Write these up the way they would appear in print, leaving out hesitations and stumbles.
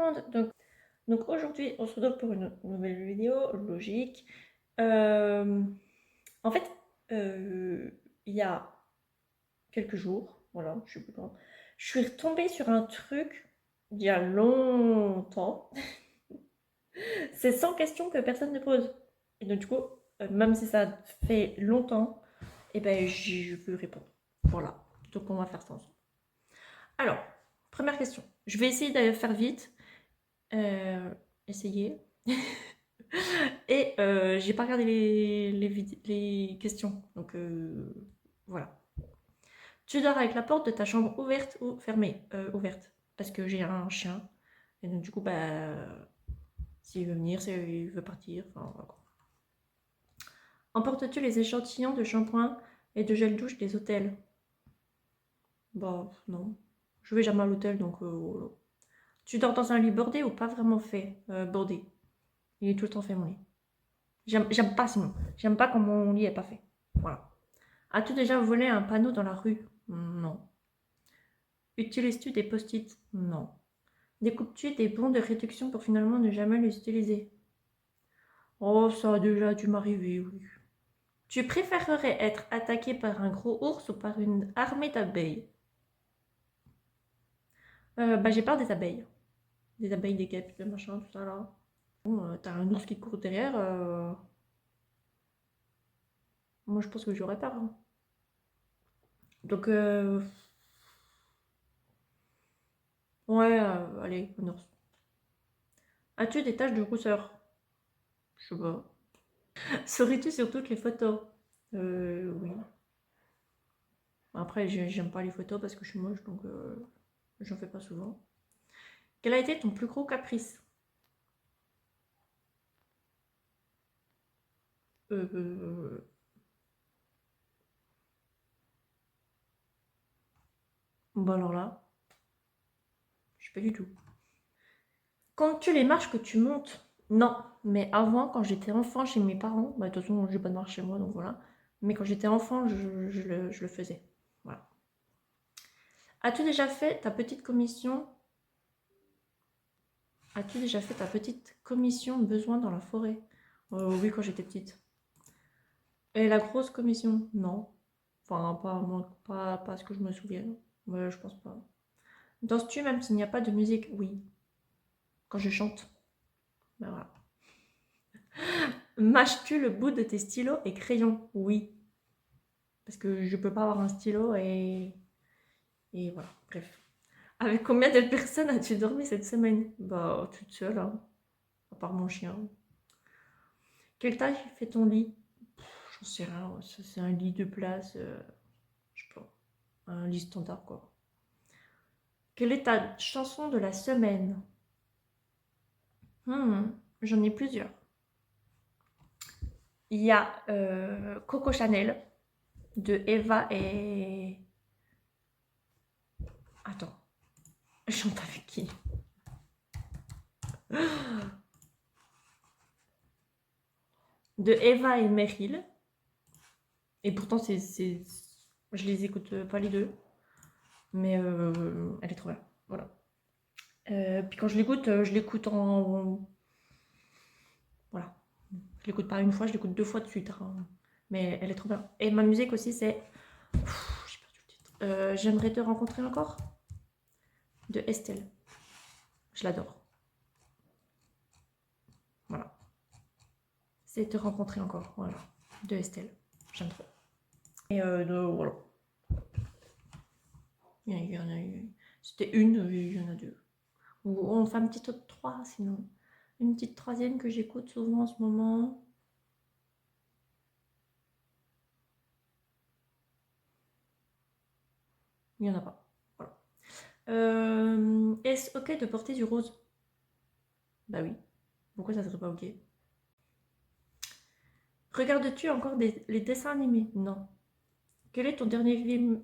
monde. Donc aujourd'hui, on se retrouve pour une nouvelle vidéo, logique. En fait, il y a quelques jours, voilà, je sais plus quand, je suis retombée sur un truc il y a longtemps. C'est 100 questions que personne ne pose. Et donc du coup, même si ça fait longtemps, et ben je veux répondre. Voilà. Donc on va faire ça ensemble. Alors, première question. Je vais essayer de faire vite. Essayer. Et j'ai pas regardé les questions. Donc voilà. Tu dors avec la porte de ta chambre ouverte ou fermée? Ouverte. Parce que j'ai un chien. Et donc du coup, bah, s'il veut venir, s'il veut partir, enfin voilà. Emportes-tu les échantillons de shampoing et de gel douche des hôtels? Bah non. Je vais jamais à l'hôtel, donc voilà. Tu dors dans un lit bordé ou pas vraiment fait? Bordé. Il est tout le temps fait mon lit. J'aime pas sinon. J'aime pas quand mon lit est pas fait. Voilà. As-tu déjà volé un panneau dans la rue? Non. Utilises-tu des post-it? Non. Découpes-tu des bons de réduction pour finalement ne jamais les utiliser? Oh, ça a déjà dû m'arriver, oui. Tu préférerais être attaqué par un gros ours ou par une armée d'abeilles? Bah, j'ai peur des abeilles. Des abeilles, des guêpes, des machins, tout ça là. Bon, t'as un ours qui court derrière. Moi, je pense que j'aurais peur, hein. Donc, ouais, allez, un ours. As-tu des taches de rousseur? Je sais pas. Souris-tu sur toutes les photos? Oui. Après, j'aime pas les photos parce que je suis moche, donc j'en fais pas souvent. Quel a été ton plus gros caprice? Euh, Bon alors là, je sais pas du tout. Comptes-tu les marches que tu montes? Non, mais avant, quand j'étais enfant chez mes parents, bah, de toute façon, j'ai pas de marche chez moi, donc voilà. Mais quand j'étais enfant, je le faisais. Voilà. As-tu déjà fait ta petite commission? As-tu déjà fait ta petite commission besoin dans la forêt? Oui, quand j'étais petite. Et la grosse commission? Non. Enfin, pas ce que je me souvienne. Ouais, je pense pas. Danses-tu même s'il n'y a pas de musique? Oui. Quand je chante. Ben voilà. Mâches-tu le bout de tes stylos et crayons? Oui. Parce que je peux pas avoir un stylo et voilà. Bref. Avec combien de personnes as-tu dormi cette semaine? Bah, toute seule, hein. À part mon chien. Quelle taille fait ton lit? J'en sais rien. Ça, c'est un lit de place. Je sais pas. Un lit standard, quoi. Quelle est ta chanson de la semaine? J'en ai plusieurs. Il y a Coco Chanel de Eva et... Attends, je chante avec qui? De Eva et Meryl. Et pourtant, je les écoute pas les deux. Mais elle est trop bien. Voilà. Puis quand je l'écoute en... Voilà. Je l'écoute pas une fois, je l'écoute 2 fois de suite, hein. Mais elle est trop bien. Et ma musique aussi, c'est... J'ai perdu le titre. J'aimerais te rencontrer encore de Estelle. Je l'adore. Voilà. C'est te rencontrer encore. Voilà. De Estelle. J'aime trop. Et voilà. Il y en a eu. C'était une, il y en a deux. Ou on fait un petit top 3 sinon. Une petite troisième que j'écoute souvent en ce moment. Il n'y en a pas. Voilà. Est-ce ok de porter du rose? Bah oui. Pourquoi ça serait pas ok? Regardes-tu encore les dessins animés? Non. Quel est ton dernier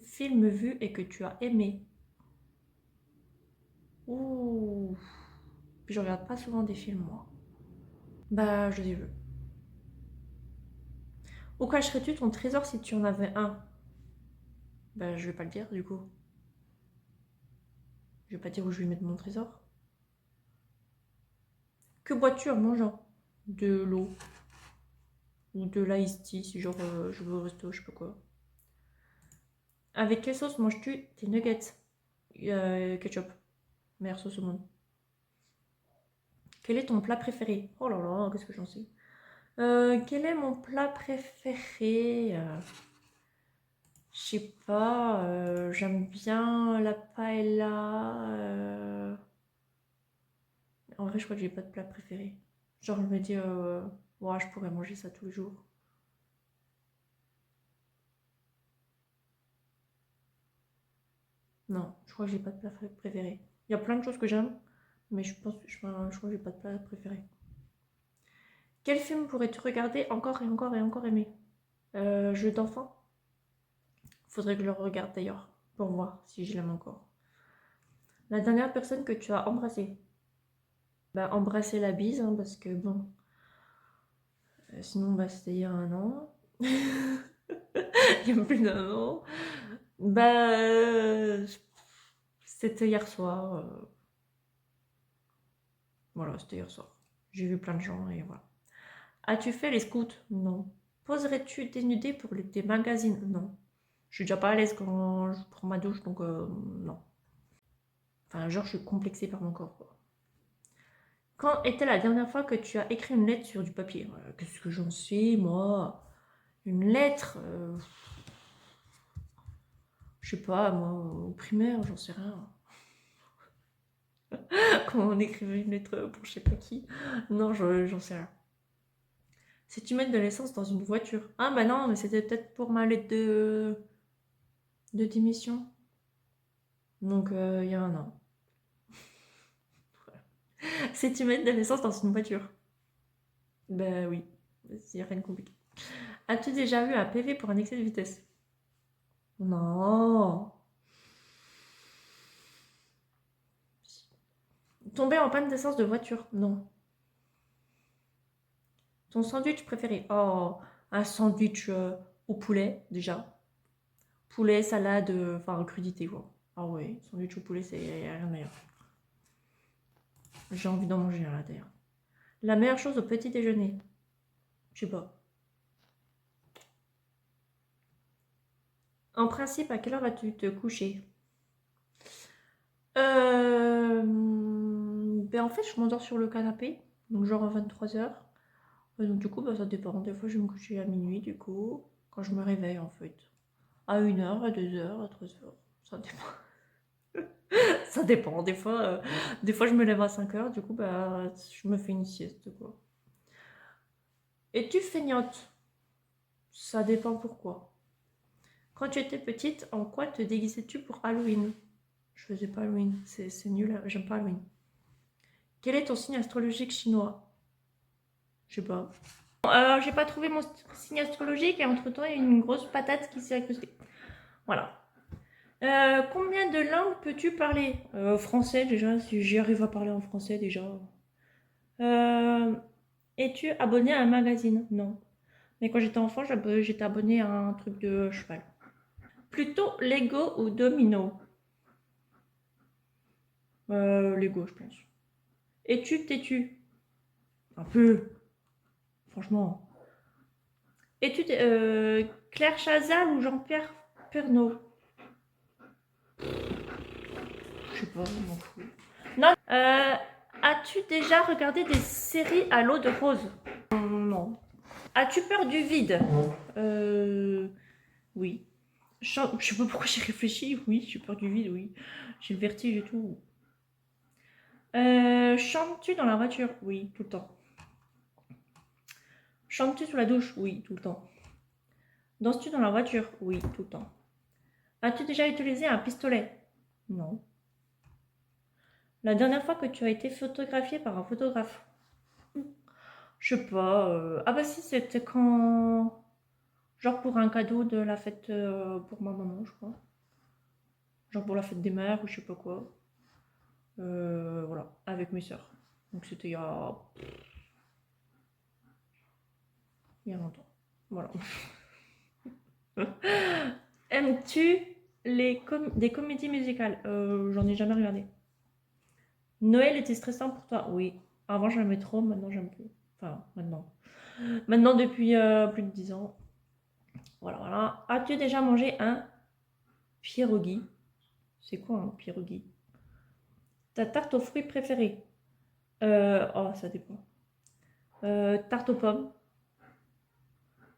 film vu et que tu as aimé? Ouh. Je regarde pas souvent des films, moi. Bah, je dis veux. Où cacherais-tu ton trésor si tu en avais un? Bah, je vais pas le dire, du coup. Je vais pas dire où je vais mettre mon trésor. Que bois-tu en mangeant? De l'eau. Ou de l'ice tea, si genre je veux au resto, je sais pas quoi. Avec quelle sauce manges-tu tes nuggets? Ketchup. Meilleure sauce au monde. Quel est ton plat préféré? Oh là là, qu'est-ce que j'en sais? Quel est mon plat préféré? Je sais pas, j'aime bien la paella. En vrai, je crois que j'ai pas de plat préféré. Genre, je me dis, ouais, je pourrais manger ça tous les jours. Non, je crois que j'ai pas de plat préféré. Il y a plein de choses que j'aime, mais je crois que j'ai pas de plat préféré. Quel film pourrais-tu regarder encore et encore et encore aimer? Jeu d'enfant? Faudrait que je le regarde d'ailleurs, pour voir si je l'aime encore. La dernière personne que tu as embrassée? Bah, embrasser la bise, hein, parce que bon, sinon, bah, c'était il y a un an. Il y a plus d'un an. Bah, c'était hier soir. Voilà, c'était hier soir. J'ai vu plein de gens et voilà. As-tu fait les scouts? Non. Poserais-tu dénudé pour des magazines? Non. Je suis déjà pas à l'aise quand je prends ma douche, donc non. Enfin, genre, je suis complexée par mon corps, quoi. Quand était la dernière fois que tu as écrit une lettre sur du papier? Qu'est-ce que j'en sais, moi? Une lettre? Je sais pas, moi, au primaire, j'en sais rien. Quand on écrivait une lettre pour je sais pas qui. Non, j'en sais rien. Si tu mets de l'essence dans une voiture. Ah bah non, mais c'était peut-être pour ma lettre de démission. Donc il y a un an. Si tu mets de l'essence dans une voiture. Bah oui, c'est rien de compliqué. As-tu déjà vu un PV pour un excès de vitesse? Non. Tomber en panne d'essence de voiture? Non. Ton sandwich préféré? Oh, un sandwich au poulet, déjà. Poulet, salade, enfin crudité, quoi. Ah ouais, sandwich au poulet, c'est rien de meilleur. J'ai envie d'en manger un là, d'ailleurs. La meilleure chose au petit déjeuner? Je sais pas. En principe, à quelle heure vas-tu te coucher? Ben en fait, je m'endors sur le canapé, donc genre à 23h. Donc du coup, bah, ça dépend. Des fois, je vais me coucher à minuit, du coup, quand je me réveille, en fait. À 1h, à 2h, à 3h. Ça dépend. Ça dépend. Des fois, je me lève à 5h, du coup, bah, je me fais une sieste, quoi. Es-tu feignante? Ça dépend pourquoi. Quand tu étais petite, en quoi te déguisais-tu pour Halloween? Je faisais pas Halloween, c'est nul, j'aime pas Halloween. Quel est ton signe astrologique chinois? Je sais pas. J'ai pas trouvé mon signe astrologique et entre-temps, il y a une grosse patate qui s'est accostée. Voilà. Combien de langues peux-tu parler? Français déjà, si j'y arrive à parler en français déjà. Es-tu abonné à un magazine? Non. Mais quand j'étais enfant, j'étais abonné à un truc de cheval. Plutôt Lego ou Domino? Lego, je pense. Es-tu têtu? Un peu, franchement. Es-tu Claire Chazal ou Jean-Pierre Pernaut? Je sais pas, je m'en fous. Non. As-tu déjà regardé des séries à l'eau de rose? Non. As-tu peur du vide? Oui. Je sais pas pourquoi j'ai réfléchi. Oui, j'ai peur du vide, oui. J'ai le vertige et tout. Chantes-tu dans la voiture? Oui, tout le temps. Chantes-tu sous la douche? Oui, tout le temps. Danses-tu dans la voiture? Oui, tout le temps. As-tu déjà utilisé un pistolet? Non. La dernière fois que tu as été photographié par un photographe? Je sais pas. Ah bah si, c'était quand... Genre pour un cadeau de la fête pour ma maman, je crois. Genre pour la fête des mères ou je sais pas quoi. Voilà, avec mes sœurs. Donc c'était il y a longtemps. Voilà. Aimes-tu des comédies musicales? J'en ai jamais regardé. Noël était stressant pour toi? Oui. Avant, j'aimais trop, maintenant, j'aime plus. Enfin, maintenant. Maintenant, depuis plus de 10 ans. Voilà, voilà. As-tu déjà mangé un pierogi? C'est quoi un pierogi? Ta tarte aux fruits préférée? Oh, ça dépend. Tarte aux pommes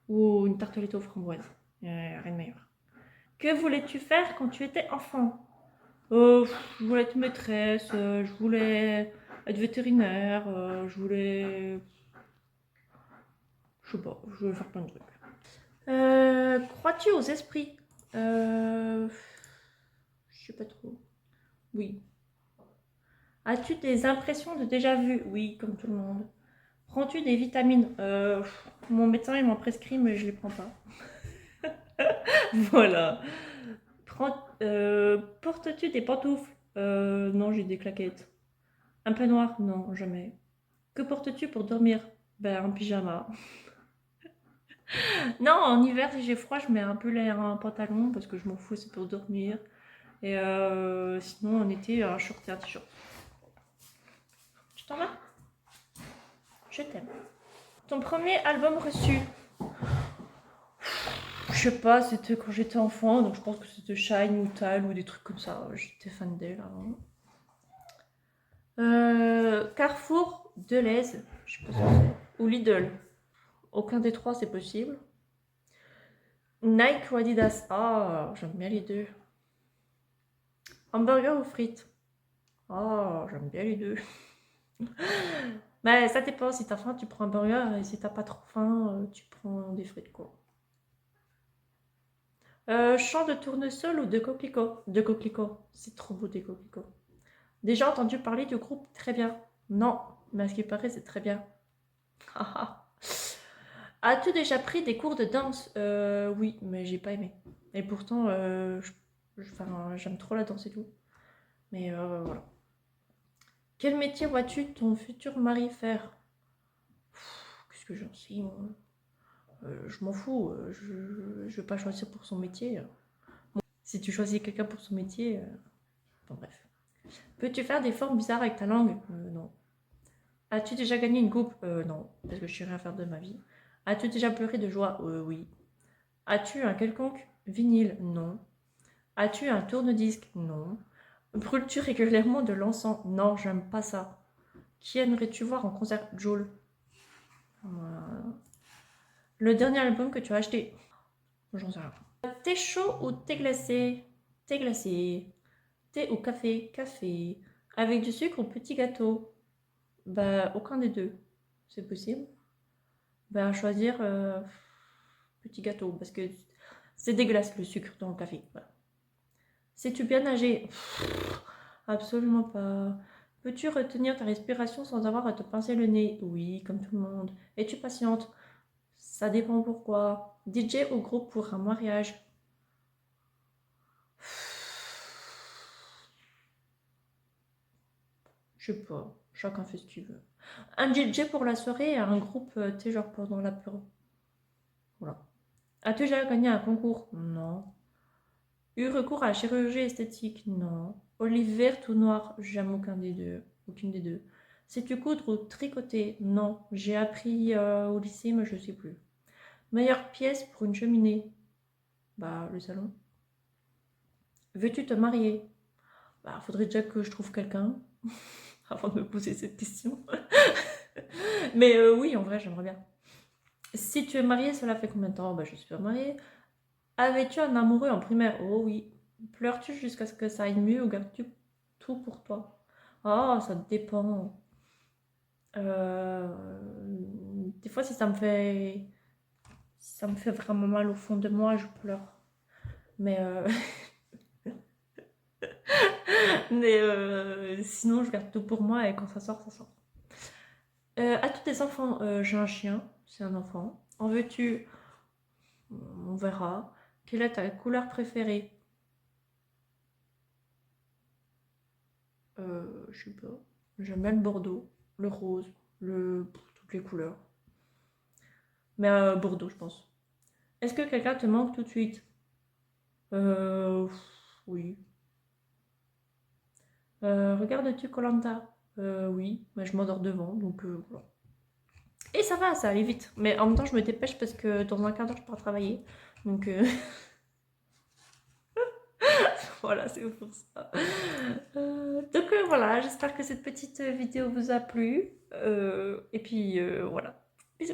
ou une tartelette aux framboises? Rien de meilleur. Que voulais-tu faire quand tu étais enfant? Je voulais être maîtresse, je voulais être vétérinaire, je voulais... Je sais pas, je voulais faire plein de trucs. Crois-tu aux esprits? Je sais pas trop. Oui. As-tu des impressions de déjà vu? Oui, comme tout le monde. Prends-tu des vitamines? Mon médecin il m'en prescrit, mais je les prends pas. Voilà. Portes-tu des pantoufles? Non, j'ai des claquettes. Un peignoir? Non, jamais. Que portes-tu pour dormir? Ben, un pyjama. Non, en hiver, si j'ai froid, je mets un peu un pantalon parce que je m'en fous, c'est pour dormir. Et sinon, en été, un short et un t-shirt. Tu t'en vas? Je t'aime. Ton premier album reçu? Je sais pas, c'était quand j'étais enfant, donc je pense que c'était Shine ou Tal ou des trucs comme ça. J'étais fan d'elle avant. Carrefour, Deleuze, je sais pas ce que c'est. Ou Lidl. Aucun des trois, c'est possible. Nike ou Adidas? Ah, j'aime bien les deux. Hamburger ou frites? Ah, j'aime bien les deux. Mais ça dépend, si t'as faim, tu prends un burger, et si t'as pas trop faim, tu prends des frites, quoi. Champ de tournesol ou de coquelicot? De coquelicot. C'est trop beau des coquelicots. Déjà entendu parler du groupe Très Bien? Non, mais à ce qui paraît, c'est très bien. As-tu déjà pris des cours de danse? Oui, mais j'ai pas aimé. Et pourtant, enfin, j'aime trop la danse et tout. Mais voilà. Quel métier vois-tu ton futur mari faire? Qu'est-ce que j'en sais, moi? Je m'en fous. Je vais pas choisir pour son métier. Si tu choisis quelqu'un pour son métier, enfin bref. Peux-tu faire des formes bizarres avec ta langue? Non. As-tu déjà gagné une coupe? Non, parce que je sais rien faire de ma vie. As-tu déjà pleuré de joie? Oui. As-tu un quelconque vinyle? Non. As-tu un tourne-disque? Non. Brûles-tu régulièrement de l'encens? Non, j'aime pas ça. Qui aimerais-tu voir en concert? Jul. Voilà. Le dernier album que tu as acheté? J'en sais rien. Thé chaud ou thé glacé? Thé glacé. Thé ou café? Café. Avec du sucre ou petit gâteau? Bah, aucun des deux. C'est possible. Bah, à choisir petit gâteau, parce que c'est dégueulasse le sucre dans le café. Voilà. Sais-tu bien nager? Absolument pas. Peux-tu retenir ta respiration sans avoir à te pincer le nez? Oui, comme tout le monde. Es-tu patiente? Ça dépend pourquoi. DJ ou groupe pour un mariage? Je sais pas. Chacun fait ce qu'il veut. Un DJ pour la soirée et un groupe, tu sais, genre pendant l'apéro. Voilà. As-tu déjà gagné un concours? Non. Eu recours à la chirurgie esthétique? Non. Olive verte ou noire? J'aime aucun des deux. Aucune des deux. Sais-tu coudre ou tricoter? Non. J'ai appris au lycée, mais je sais plus. Meilleure pièce pour une cheminée? Bah, le salon. Veux-tu te marier? Bah, faudrait déjà que je trouve quelqu'un avant de me poser cette question. Mais oui, en vrai, j'aimerais bien. Si tu es mariée, cela fait combien de temps? Bah, je suis pas mariée. Avais-tu un amoureux en primaire? Oh oui. Pleures-tu jusqu'à ce que ça aille mieux ou gardes-tu tout pour toi? Oh, ça dépend. Des fois, si ça me fait vraiment mal au fond de moi, je pleure. Mais, sinon, je garde tout pour moi et quand ça sort, ça sort. As-tu des enfants? J'ai un chien, c'est un enfant. En veux-tu? On verra. Quelle est ta couleur préférée? Je sais pas. J'aime bien le bordeaux, le rose, toutes les couleurs. Mais Bordeaux, je pense. Est-ce que quelqu'un te manque tout de suite? Oui. Regardes-tu koh Oui, mais je m'endors devant, donc voilà. Et ça va, ça allait vite. Mais en même temps, je me dépêche parce que dans un quart d'heure, je pars travailler. Donc voilà, c'est pour ça. Donc voilà, j'espère que cette petite vidéo vous a plu. Et puis voilà. Bisous.